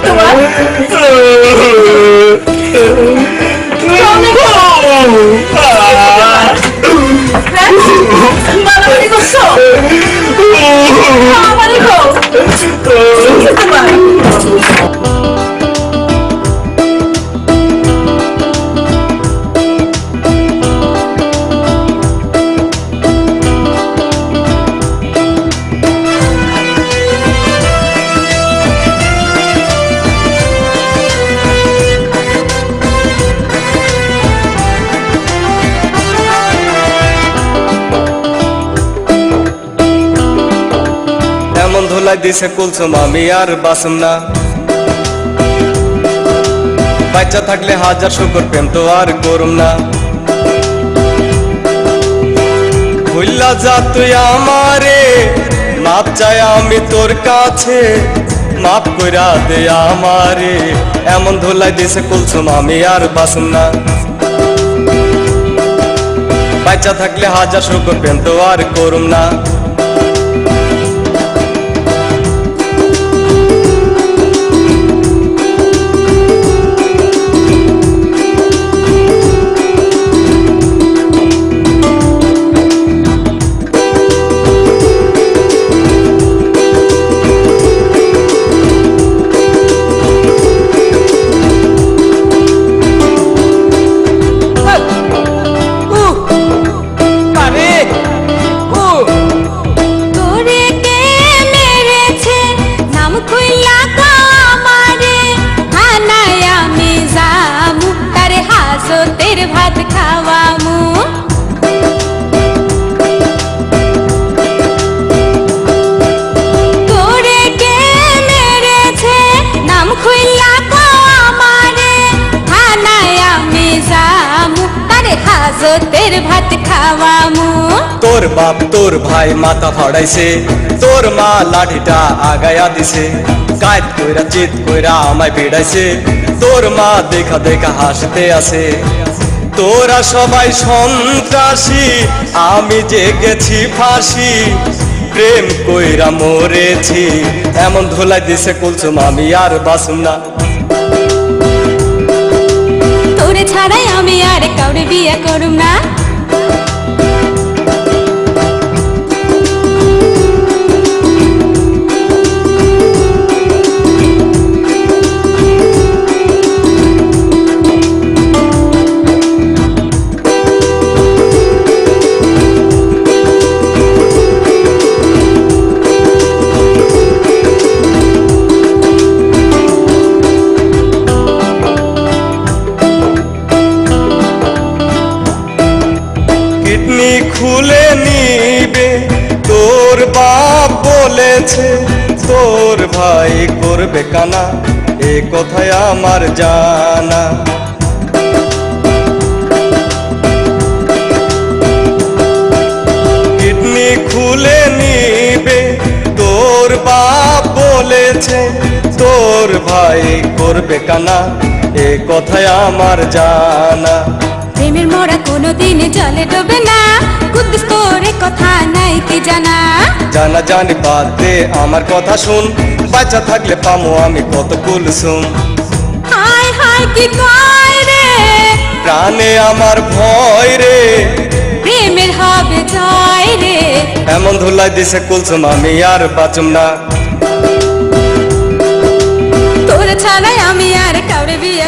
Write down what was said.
তোমার মারামারি করছো? মারামারি তোমার এমন ধুলাই দিছে কুলসুম আমি আর বাসুম না। বাচ্চা থাকলে হাজার শুকর প্রেম তো আর করুম না। ভুল্লা যা তুই আমারে, মাপ চাই আমি তোর কাছে, মাপ কইরা দে আমারে। এমন ধুলাই দিছে কুলসুম আমি আর বাসুম না। বাচ্চা থাকলে হাজার শুকর প্রেম তো আর করুম না। ভাত খাওয়ামু তোরে কে মেরেছে নাম খুইলা তো আমারে থানায় আমি যামু তারে হাজতের ভাত খাওয়ামু। তোর বাপ তোর ভাই মাথা ফাড়াইছে, তোর মা লাঠিটা আগায়া দিছে, কায়দ কইরা চিত কইরা আমায় ভিড়াইছে, তোর মা দেখা দেখা হাসতে আছে। তোরা সবাই সন্ত্রাসী, আমি যে গেছি ফাঁসি, প্রেম কইরা মরেছি। এমন ধুলাই দিছে কুলসুম আমি আর বাসুম না। তোরে ছাড়াই আমি আর কাউরে বিয়ে করুম না। কিডনি খুলে নিবে তোর বাপ বলেছে, তোর ভাই করবে কানা, এ কথায় আমার জানা। কিডনি খুলে নিবে তোর বাপ বলেছে, তোর ভাই করবে কানা, এ কথায় আমার জানা। প্রেমের মোড়া কোনোদিন জলে ডোবে না, কুদ্দুস তোরে কথা নাই কি জানা। জানা জানি বাদ দে আমার কথা শুন, বাচ্চা থাকলে পামো আমি কত কুলসুম। হায় হায় কি কয় রে, প্রাণে আমার ভয় রে, প্রেমের হবে জয় রে। এমন ধুলাই দিছে কুলসুম আমি আর বাঁচুম না। তোরে ছাড়াই আমি আর কাউরে বিয়ে